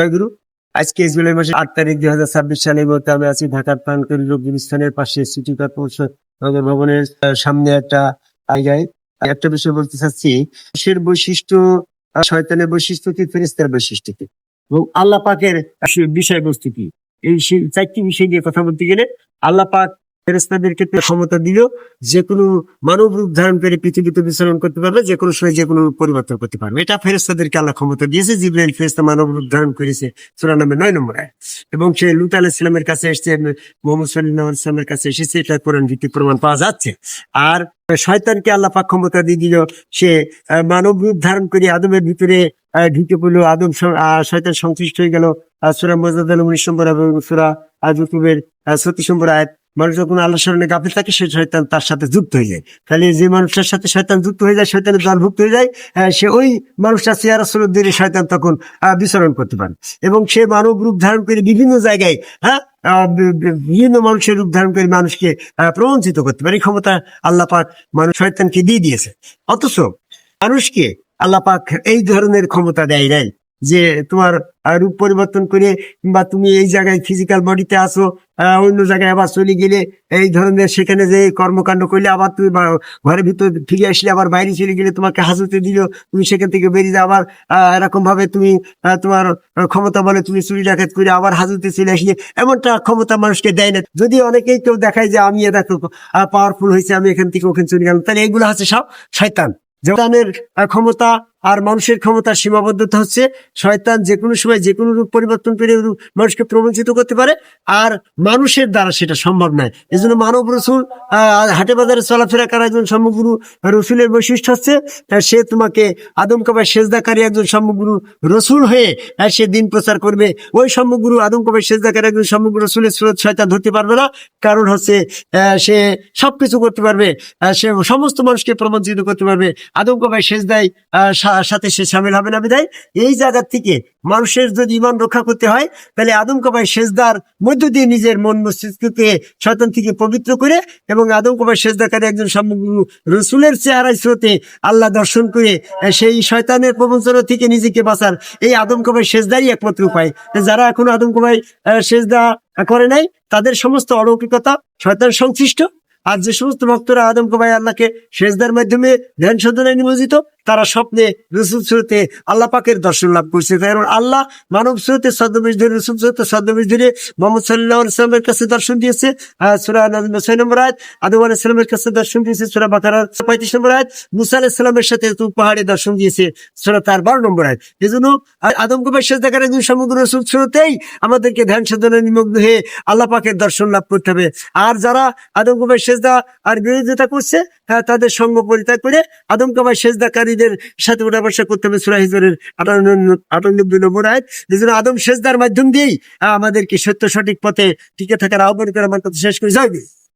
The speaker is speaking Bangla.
জয়গুরু। আজকে জুলাই মাসের 8 তারিখ 2026 সালে মধ্যে আমি আছি ঢাকার প্রাণকরী গুলিস্তানের পাশে সিটি কর্পোরেশন ভবনের সামনে একটা জায়গায়। একটা বিষয় বলতে চাচ্ছি, মানুষের বৈশিষ্ট্য, শয়তানের বৈশিষ্ট্য কি, ফেরেশতার বৈশিষ্ট্য কি, এবং আল্লাহ পাকের বিষয়বস্তু কি, এই চারটি বিষয় নিয়ে কথা বলতে গেলে আল্লাহ পাক ফেরেশতাদের ক্ষেত্রে ক্ষমতা দিল যে কোনো মানব রূপ ধারণ করে পৃথিবীতে বিচরণ করতে পারবে, যে কোনো সময় যে কোনো রূপ পরিবর্তন করতে পারবে। এটা ফেরেশতাদেরকে আল্লাহ ক্ষমতা দিয়েছে। জিবরাইল ফেরেশতা মানব রূপ ধারণ করেছে সূরা নামে 9 নম্বর আয়াত, এবং সে লূত আলাইহিস সালামের কাছে এসেছে, মুহাম্মদ সাল্লাল্লাহু আলাইহি ওয়াসাল্লামের কাছে এসেছে। এটা কোরআন ভিত্তিক প্রমাণ পাওয়া যাচ্ছে। আর শয়তানকে আল্লাহ পাক ক্ষমতা দিয়ে দিল, সে মানব রূপ ধারণ করে আদমের ভিতরে ঢুকে পড়লো। আদম শয়তান সংশ্লিষ্ট হয়ে গেল। সূরা মুজাদালা 19 নম্বর এবং সূরা যুকুবের 36 নম্বর আয়াত। মানুষ যখন আল্লাহর শরণে গাফিল থাকে, সে শয়তান তার সাথে যুক্ত হয়ে যায়। তাহলে যে মানুষটার সাথে শয়তান যুক্ত হয়ে যায়, শয়তানের দলভুক্ত হয়ে যায়, সে ওই মানুষটা চেহারা সুরত দিয়ে শয়তান তখন বিচরণ করতে পারে, এবং সে মানব রূপ ধারণ করে বিভিন্ন জায়গায় বিভিন্ন মানুষের রূপ ধারণ করে মানুষকে প্রবঞ্চিত করতে পারে। এই ক্ষমতা আল্লাহ পাক মানুষ শয়তানকে দিয়ে দিয়েছে। অথচ মানুষকে আল্লাহ পাক এই ধরনের ক্ষমতা দেয় নাই যে তোমার রূপ পরিবর্তন করে, কিংবা তুমি এই জায়গায় ফিজিক্যাল বডিতে আসো, অন্য জায়গায় আবার চলে গেলে এই ধরনের সেখানে যে কর্মকাণ্ড করলে, আবার তুমি ঘরের ভিতর ফিরে আসলে, আবার বাইরে চলে গেলে তোমাকে হাজতে দিল, তুমি সেখান থেকে বেরিয়ে যাও, আবার এরকম ভাবে তুমি তোমার ক্ষমতা বলে তুমি চুরি ডাকাত করে আবার হাজতে চলে আসলে, এমনটা ক্ষমতা মানুষকে দেয় না। যদি অনেকেই কেউ দেখায় যে আমি দেখো পাওয়ারফুল হয়েছে, আমি এখান থেকে ওখানে চলে গেলাম, তাহলে এইগুলো হচ্ছে সব শয়তান। শয়তানের ক্ষমতা আর মানুষের ক্ষমতার সীমাবদ্ধতা হচ্ছে, শয়তান যে কোনো সময় যে কোনো রূপ পরিবর্তন করে মানুষকে প্রবঞ্চিত করতে পারে, আর মানুষের দ্বারা সেটা সম্ভব নয়। এই জন্য মানব রসুল হাটে বাজারে চলাফেরা করা একজন সম্যগুরু রসুলের বৈশিষ্ট্য হচ্ছে সে তোমাকে আদম কাবায় সেজদাকারী একজন সম্যগুরু রসুল হয়ে সে দিন প্রচার করবে। ওই সম্যগুরু আদম কাবায় সেজদাকারী একজন সম্যগুরু রসুলের সুরত শয়তান ধরতে পারবে না। কারণ হচ্ছে সে সবকিছু করতে পারবে, সে সমস্ত মানুষকে প্রবঞ্চিত করতে পারবে। আদম কাবায় সেজদায় সাথে সে সামিল হবে না। বিধায় এই জায়গা থেকে মানুষের যদি ঈমান রক্ষা করতে হয়, তাহলে আদম কাবায় সেজদার মধ্য দিয়ে নিজের মন মস্তিষ্ককে শয়তান থেকে পবিত্র করে, এবং আদম কাবায় সেজদাকারী একজন সম্যগুরু রসুলের চেহারায় স্রোতে আল্লাহ দর্শন করে সেই শয়তানের প্রবঞ্চনা থেকে নিজেকে বাঁচার এই আদম কাবায় সেজদারই একমাত্র উপায়। যারা এখনো আদম কাবায় সেজদা করে নাই, তাদের সমস্ত অলৌকিকতা শয়তান সংশ্লিষ্ট। আর যে সমস্ত ভক্তরা আদম কাবায় আল্লাহকে সেজদার মাধ্যমে ধ্যান সাধনায় নিমজ্জিত, তারা স্বপ্নে রসুল স্রোতে আল্লাহ পাকের দর্শন লাভ করছে। কারণ আল্লাহ মানব স্রোতে ছদ্মবেশ ধরে, রসুল স্রোতে ছদ্মবেশ ধরে মুহাম্মদ সাল্লাল্লাহু আলাইহি ওয়াসাল্লামের কাছে দর্শন দিয়েছে। সূরা নাজম 6 নম্বর আয়াত। আদম আলাইহিস সালামের কাছে দর্শন দিয়েছে সূরা বাকারার 35 নম্বর আয়াত। মুসা আলাইহিস সালামের সাথে পাহাড়ে দর্শন দিয়েছে সূরা তার 12 নম্বর আয়াত। এজন্য আদম কাবায় সেজদাকারী একজন সমগ্র রসুল স্রোতেই আমাদেরকে ধ্যান সাধনায় নিমগ্ন হয়ে আল্লাহ পাকের দর্শন লাভ করতে হবে। আর যারা আদম কাবায় সেজদা আর বিরোধিতা করছে, তাদের সঙ্গ পরিত্যাগ করে আদম কাবায় সেজদাকারীদের সাথে ওঠা বসা করতে হবে। সূরা হিজরের 98 নম্বর আয়াত। যেজন্য আদম সেজদার মাধ্যম দিয়েই আমাদেরকে সত্য সঠিক পথে টিকে থাকার আহ্বান করে আমার কথা শেষ করে যাবে।